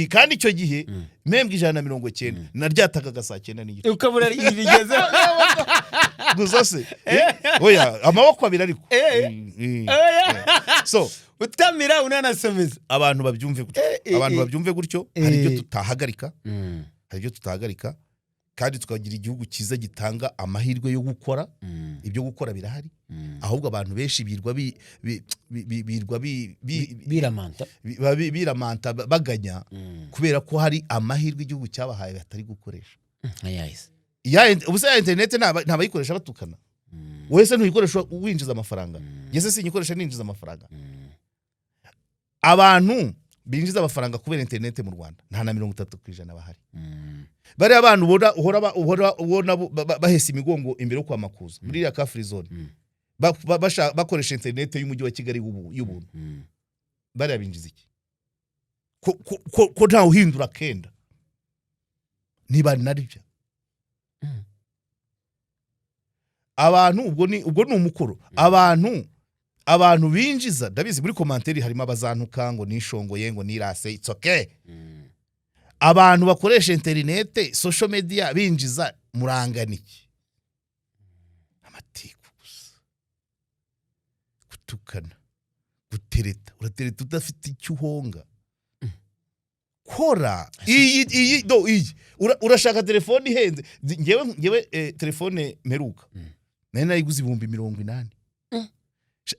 kandi icyo gihe impembwe 190 naryatakaga saa 9 n'igice ukabura ibigeze gusa se oya amaboko abiri ariko so utamira unanasomeza abantu babyumve gutyo hari ibyo tutahagarika kandi tukagira igihugu cyiza gitanga amahirwe yo gukora ibyo gukora birahari ahubwo abantu benshi biramanta baganya kubera ko hari amahirwe igihugu cyabahaye batari gukoresha ubuse ya internet ntabayikoresha batukana wese ntuyikoresha winjiza amafaranga yese sinyikoresha ninjiza amafaranga abantu binjiza amafaranga kubera internet mu Rwanda nta na 30% bahari bari abantu ubona bahese imigongo imbere yo kwa makuza muri ya free zone bakoresha internet y'umujyi wa Kigali y'ubuntu bari abinjiza iki ko nta uhindura kenda niba naribyo abantu ubwo ni umukoro abantu binjiza ndabizi muri commentaire harimo abazantuka ngo nishongoye ngo nirase it's okay abantu bakoresha internet social media binjiza muranganiki amatiku gusa gutukana gutereta udafite icyo uhonga kora iyi urashaka telefone ihenze ngewe telefone meruka nari nayiguze 80,000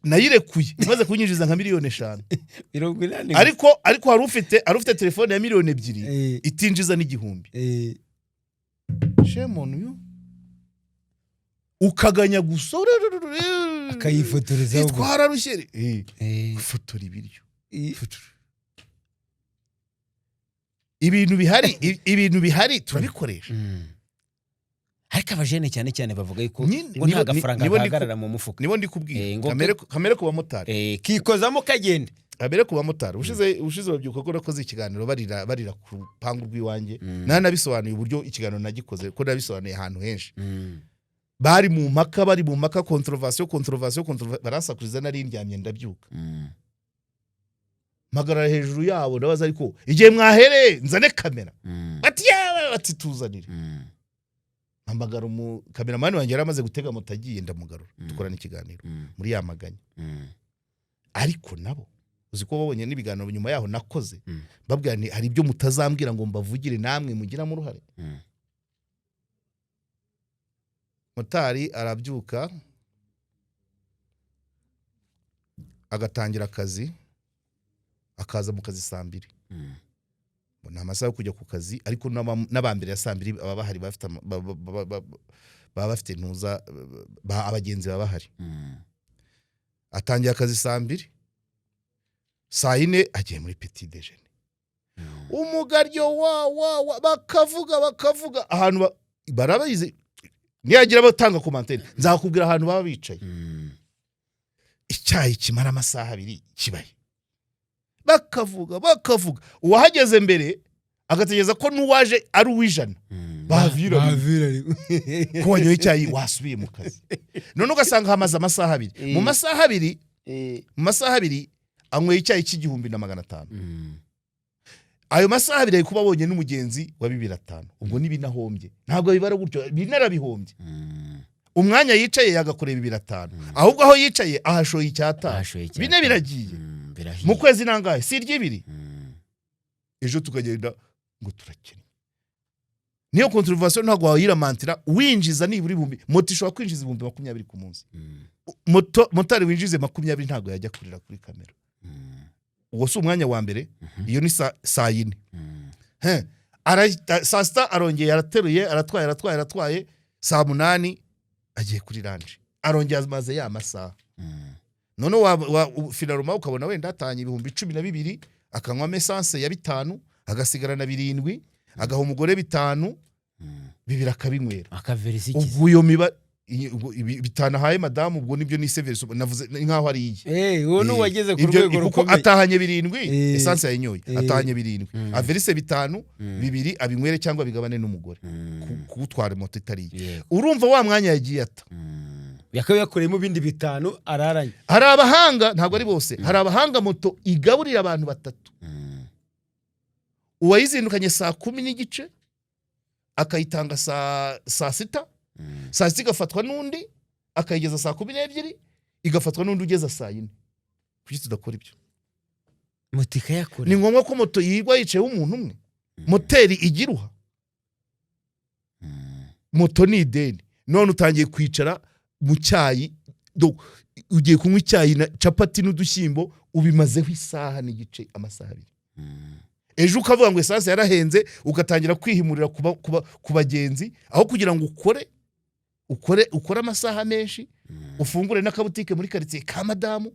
nayirekuye maze kunyinjiza nka 5,000,000 ariko hari ufite telefone ya 2,000,000 itinjiza n'igihumbi shame on you ukaganya gusa akayifotoreza itwara rushyere gufotora ibiryo ibintu bihari turabikoresha ariko abajene cyane bavuga yuko ngo nta gafaranga gahagarara mu mufuka nibo ndikubwiye kamere ku bamotari kikozamo kagende kamere ku bamotari ushize babyuka ko nakoze ikiganiro barira ku rupangu rw'iwanjye nabisobanuye uburyo ikiganiro nagikoze ko nabisobanuye ahantu henshi bari mu mpaka controversion barasakuriza nari ndyamye ndabyuka magarara hejuru yabo ndabaza ariko igihe mwahereye nzane kamera bati tuzanire amagara cameraman wanjye yaramaze gutega moto agiye ndamugarura dukorana ikiganiro muri yamaganye ariko nabo uzi ko babonye n'ibiganiro nyuma yaho nakoze babwira ni hari ibyo mutazambwira ngo mbavugire namwe mugira mu ruhare motari arabyuka agatangira akazi akaza mu kazi saa 2 nta masaha yo kujya ku kazi ariko n'abambere ya saa 2 baba bahari baba bafite ntuza abagenzi baba bahari atangiye akazi saa 2 saa 4 agiye muri petit déjeuner umugaryo bakavuga ahantu barabayize niyagira batanga commentaire nzakubwira ahantu baba bicaye icyayi kimara amasaha 2 kibaye bakavuga uwahageze mbere agategeza ko nuwaje ari uwijana bavira ko wanyoye icyayi wasubiye mu kazi none ugasanga hamaze amasaha 2 mu masaha 2 anyweye icyayi c'1,500 ayo masaha 2 kuba bonye n'umugenzi wa 2,500 ubwo nibinahombye ntabwo bibara gutyo binarabihombye umwanya yicaye yagakorera 2,500 ahubwo aho yicaye ahashoye icyata bine biragiye mu kwezi nangahe si ry'ibiri ejo tukagenda ngo turakene niyo controversion ntabwo wayiramantira winjiza niburi 1000 moto ishobora kwinjiza 20,000 ku munsi motari winjize 20 ntabwo yajya kurira kuri kamera uwo si umwanya wa mbere iyo ni saa 4 saa sita arongeye arateruye aratwaye saa munani agiye kuri ranje arongeye amaze ya masaha none finaruma ukabona wenda atanye 12,000 akanywa mesanse ya 5 agasigarana 7 agaha umugore 5 bibira akabinywera akaverisi ubwo iyo miba bitanahaye madamu ubwo nibyo ni severe navuze nkaho ari iyi uwo nuwageze ku rwego rukomeye atahanye 7 essence yinyoye atahanye 7 averise 5 bibiri abinywere cyangwa bigabane n'umugore kugutwara moto itari urumva wa mwanya yagiye ata yakabe yakoreyemo bindi 5 araranye hari abahanga ntabwo ari bose hari abahanga moto igaburira abantu 3 uwayizindukanye saa 10:30 akayitanga saa 6 saa 6 igafatwa n'undi akayigeza saa 12 igafatwa n'undi ugeza saa 4 kuki tudakora ibyo moto ikayakora ni ngombwa ko moto yigwa yicayeho umuntu umwe moteri igiruha moto ni ideni none utangiye kwicara mu cyayi ugiye kunywa icyayi na capati n'udushyimbo ubimazeho isaha n'igice amasaha 2 ejo ukavuga ngo esanse yarahenze ugatangira kwihimurira ku bagenzi aho kugira ngo ukore amasaha menshi ufungure n'akabutike muri quartier ka madamu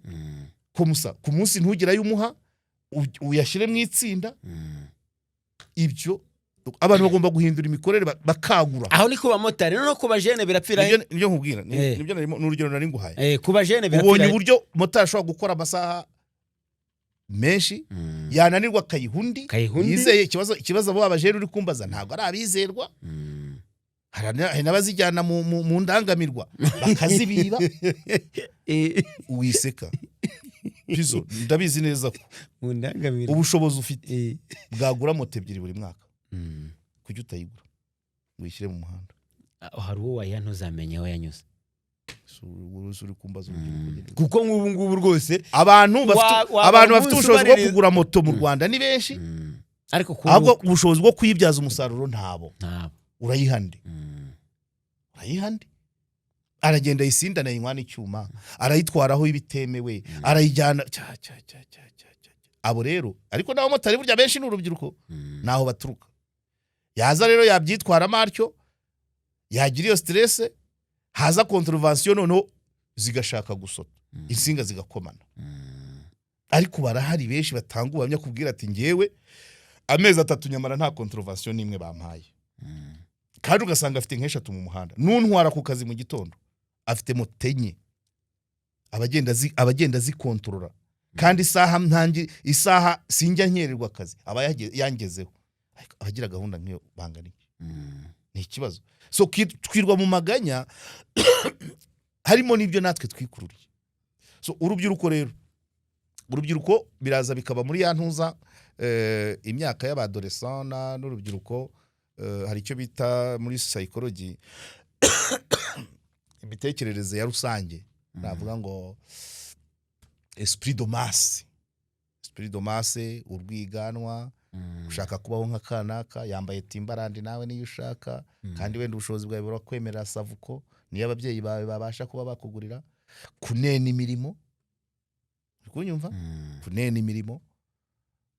ku munsi ntugirayo umuha uyashyire mu itsinda ibyo abantu bagomba guhindura imikorere bakagura aho ni kuba motari no kuba jene birapfira nibyo nkubwira nibyo n'urugero nari nguhaye kuba jene birapfira ubonye uburyo motari ashobora gukora amasaha menshi yananirwa kayihundi yizeye ikibazo abo abajeri uri kumbaza ntabwo ari abizerwa hari n'abazijyana mu ndangamirwa bakazibiba uwiseka pizo ndabizi neza ko mu ndangamirwa ubushobozi ufite bwagura moto 2 buri mwaka kujya utayigura wishyire mu muhanda hari uwo wayantuzamenye aho yanyuze uri kumbaza kuko nk'ubu ngubu rwose abantu bafite ubushobozi bwo kugura moto mu Rwanda ni benshi ariko ubushobozi bwo kuyibyaza umusaruro ntabo urayihande aragenda yisindana yinywana icyuma arayitwaraho ibitemewe arayijyana abo rero ariko nabo motari burya benshi n'urubyiruko naho baturuka yaza rero yabyitwara martyo yagira iyo stress haza contravention noneho zigashaka gusota insinga zigakomana ariko barahari benshi batanga ubuhamya kubwira ati ngewe amezi 3 nyamara nta contravention nimwe bampaye kandi ugasanga afite nk'eshatu mu muhanda nuntwara ku kazi mu gitondo afite motenye abagenda zikontorora kandi isaha sinjya nkererwa akazi aba yangezeho abagira gahunda nk'iyo bangana iki ni ikibazo so twirwa mu maganya harimo n'ibyo natwe twikururiye so urubyiruko biraza bikaba muri ya ntuza imyaka y'abadolescent n'urubyiruko hari icyo bita muri psychology imitekerereze ya rusange navuga ngo esprit de masse urwiganwa ushaka kubaho nka kanaka yambaye timbarandi nawe niyo ushaka kandi wenda ubushobozi bwawe burakwemerera savuko niyo ababyeyi bawe babasha kuba bakugurira kunena imirimo kunyumva kunena imirimo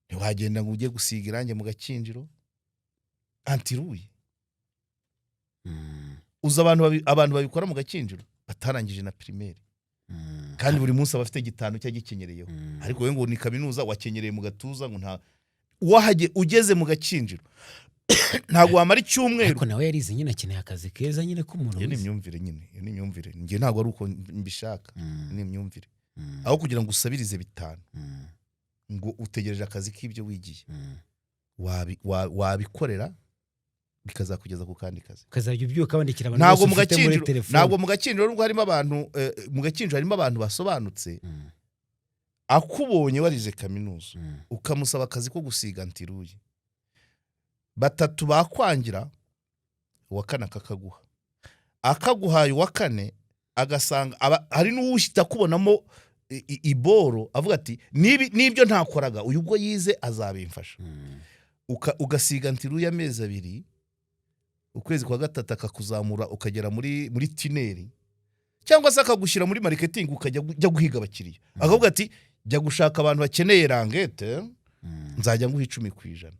ntiwagenda ngo ujye gusiga irange mu gakinjiro antiruye uza abantu babikora mu gakinjiro batarangije na primaire kandi buri munsi abafite gitanu cya gikenyereyeho ariko we ngo ni kaminuza wakenyereye mu gatuza ngo nta wahage ugeze mu gakinjiro ntago wamara icyumweru ariko nawe yarize nyine akeneye akazi keza nyine ko umuntu ni imyumvire ngiye ntago ari uko mbishaka ni imyumvire aho kugira ngo usabirize 5 ngo utegereje akazi k'ibyo wigiye wabikorera bikazakugeza ku kandi kazi ukazajya ubyuka bandikira abantu bose ufite muri telefone ntabwo mu gakinjiro nubwo harimo abantu mu gakinjiro harimo abantu basobanutse akubonye warize kaminuza ukamusaba akazi ko gusiga ntiruye 3 bakwangira uwa 4 kakaguha akaguhaye uwa 4 agasanga hari n'uwushita kubonamo iboro avuga ati nibyo ntakoraga uyu ubwo yize azabimfasha ugasiga ntiruye amezi 2 ukwezi kwa 3 akakuzamura ukagera muri tineri cyangwa se akagushyira muri marketing ukajya guhiga abakiriya akavuga ati jya gushaka abantu bakeneye rangete nzajya nguha 10%.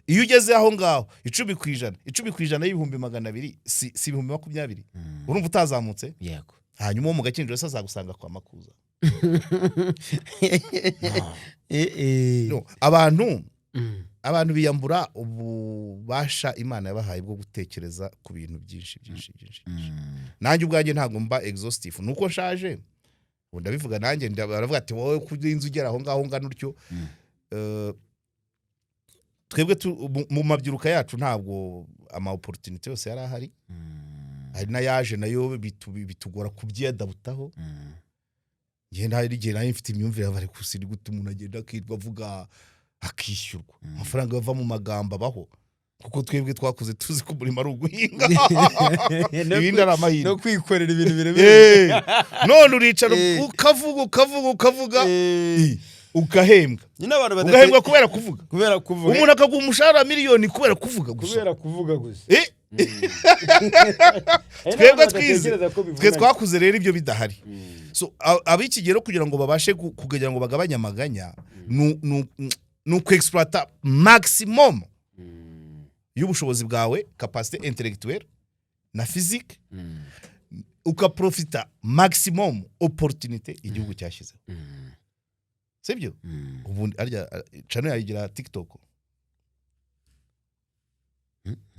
iyo ugeze aho ngaho 10% y'ibihumbi 200 si ibihumbi 20 urumva utazamutse yego hanyuma wo mu Gakinjiro se azagusanga kwa Makuza no abantu biyambura ububasha Imana yabahaye bwo gutekereza ku bintu byinshi nanjye ubwanjye ntago mba exhaustive nuko nshaje ndabivuga nanjye baravuga ati wowe kurinze ugera aho ngaho ngana utyo twebwe mu mabyiruka yacu ntabwo ama opportunity yose yari ahari hari na yaje nayo bitugora kubyiyadabutaho ngenda hari igihe nayo mfite imyumvire y'abari kusiri gute umuntu agenda akirwa avuga akishyurwa amafaranga bava mu magambo abaho kuko twebwe twakuze tuzi ko muri maru guhinga ibindi ari amahirwe no kwikorera ibintu birebire none uricara ukavuga ugahembwa ugahembwa kubera kuvuga umuntu akaguha umushahara miliyoni kubera kuvuga gusa twe twakuze rero ibyo bidahari so abikigero kugira ngo babashe kugira ngo bagabanye amaganya nuko exploiter maximum y'ubushobozi bwawe capacité intellectuelle na physique ukaprofita maximum opportunité igihugu cyashyizeho sibyo ubundi arya channel yayigira TikTok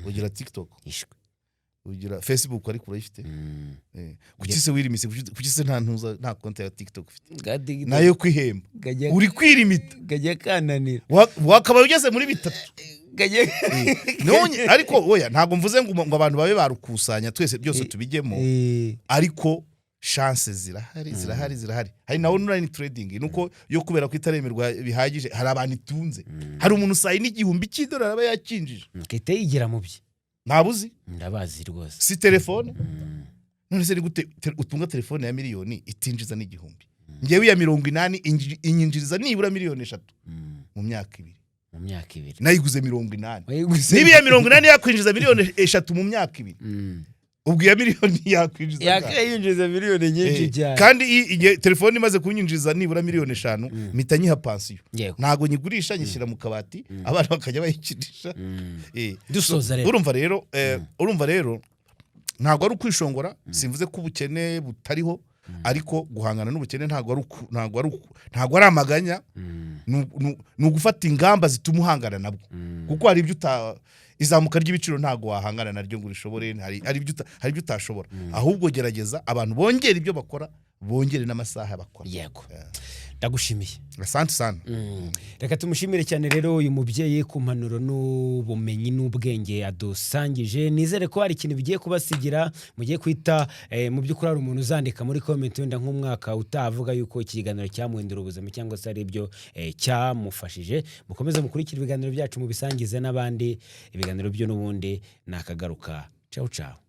ugira TikTok ugira Facebook ariko urayifite kuki se wirimise kuki se nta konti ya TikTok ufite nayo kwihemba uri kwirimita gajya kananira wakaba ugeze muri bitatu none ariko oya ntago mvuze ngo abantu babe barukusanya twese byose tubijyemo ariko chance zirahari hari na online trading nuko yo kubera ko itaremerwa bihagije hari abantu itunze hari umuntu sayi n'igihumbi cy'idolari aba yakinjije kete yigira mu bye ntabuzi ndabazi rwose si telefone none se gute utunga telefone ya miliyoni itinjiza n'igihumbi ngewe ya 80 inyinjiriza nibura 2,000,000 mu myaka 2 nayiguze 80 nibi ya 80 yakwinjiza 2,000,000 mu myaka 2 ubwo ya miliyoni yakwinjiza miliyoni nyinshi cyane kandi telefone imaze kunyinjiza nibura 5,000,000 mpita nyiha pansiyo ntago nyigurisha nyishyira mu kabati abantu bakajya bayikirisha dusoza rero urumva rero ntago ari ukwishongora simvuze ko ubukene butariho ariko guhangana n'ubukene ntago ari amaganya n'ugufata ingamba zituma uhangana nabwo kuko hari ibyo izamuka ry'ibiciro ntago wahangana naryo ngo urishobore hari ibyo utashobora ahubwo gerageza abantu bongera ibyo bakora bongere n'amasaha bakora yego ndagushimiye asante sana reka tumushimire cyane rero uyu mubyeyi ku mpanuro n'ubumenyi n'ubwenge adusangije nizere ko hari ikintu bigiye kubasigira mugiye kwita mu by'ukuri hari umuntu uzandika muri comment wenda nk'umwaka utavuga yuko iki kiganiro cyamuhindura ubuzima cyangwa se ari ibyo cyamufashije mukomeze mukurikira ibiganiro byacu mu bisangize n'abandi ibiganiro byo n'ubundi nakagaruka ciao ciao